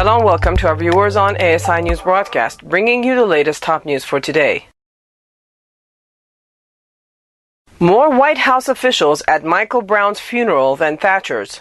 Hello and welcome to our viewers on ASI News Broadcast, bringing you the latest top news for today. More White House officials at Michael Brown's funeral than Thatcher's.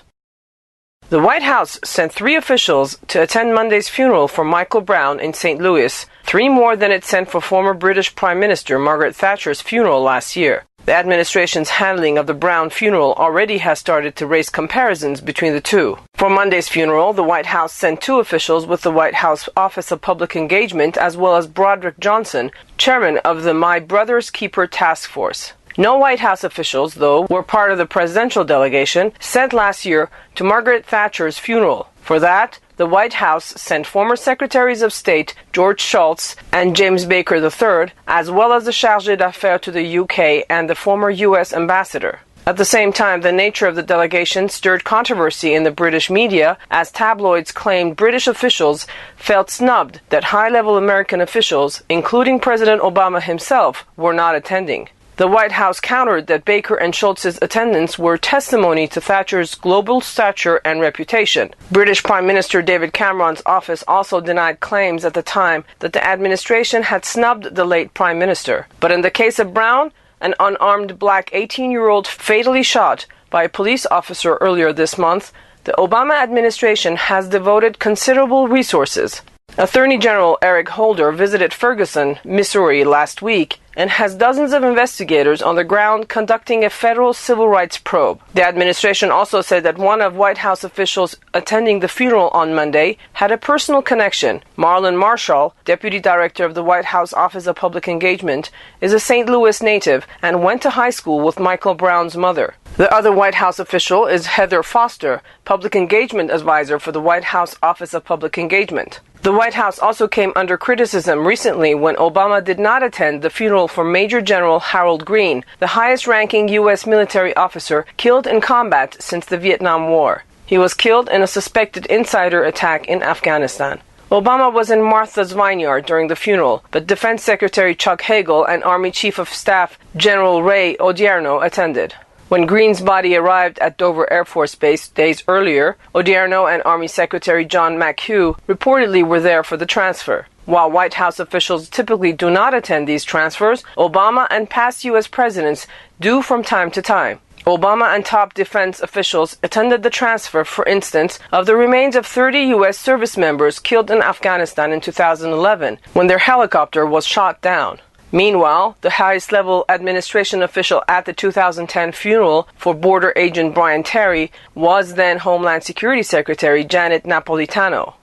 The White House sent 3 officials to attend Monday's funeral for Michael Brown in St. Louis, 3 more than it sent for former British Prime Minister Margaret Thatcher's funeral last year. The administration's handling of the Brown funeral already has started to raise comparisons between the two. For Monday's funeral, the White House sent 2 officials with the White House Office of Public Engagement, as well as Broderick Johnson, chairman of the My Brother's Keeper Task Force. No White House officials, though, were part of the presidential delegation sent last year to Margaret Thatcher's funeral. For that, the White House sent former Secretaries of State George Shultz and James Baker III, as well as the Chargé d'Affaires to the UK and the former US ambassador. At the same time, the nature of the delegation stirred controversy in the British media as tabloids claimed British officials felt snubbed that high-level American officials, including President Obama himself, were not attending. The White House countered that Baker and Shultz's attendance were testimony to Thatcher's global stature and reputation. British Prime Minister David Cameron's office also denied claims at the time that the administration had snubbed the late Prime Minister. But in the case of Brown, an unarmed black 18-year-old fatally shot by a police officer earlier this month, the Obama administration has devoted considerable resources. Attorney General Eric Holder visited Ferguson, Missouri last week and has dozens of investigators on the ground conducting a federal civil rights probe. The administration also said that one of White House officials attending the funeral on Monday had a personal connection. Marlon Marshall, deputy director of the White House Office of Public Engagement, is a St. Louis native and went to high school with Michael Brown's mother. The other White House official is Heather Foster, public engagement advisor for the White House Office of Public Engagement. The White House also came under criticism recently when Obama did not attend the funeral for Major General Harold Green, the highest-ranking U.S. military officer killed in combat since the Vietnam War. He was killed in a suspected insider attack in Afghanistan. Obama was in Martha's Vineyard during the funeral, but Defense Secretary Chuck Hagel and Army Chief of Staff General Ray Odierno attended. When Green's body arrived at Dover Air Force Base days earlier, Odierno and Army Secretary John McHugh reportedly were there for the transfer. While White House officials typically do not attend these transfers, Obama and past U.S. presidents do from time to time. Obama and top defense officials attended the transfer, for instance, of the remains of 30 U.S. service members killed in Afghanistan in 2011 when their helicopter was shot down. Meanwhile, the highest-level administration official at the 2010 funeral for border agent Brian Terry was then Homeland Security Secretary Janet Napolitano.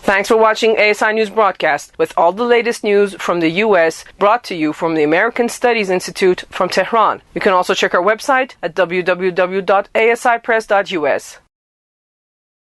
Thanks for watching ASI News Broadcast with all the latest news from the U.S. brought to you from the American Studies Institute from Tehran. You can also check our website at www.asipress.us.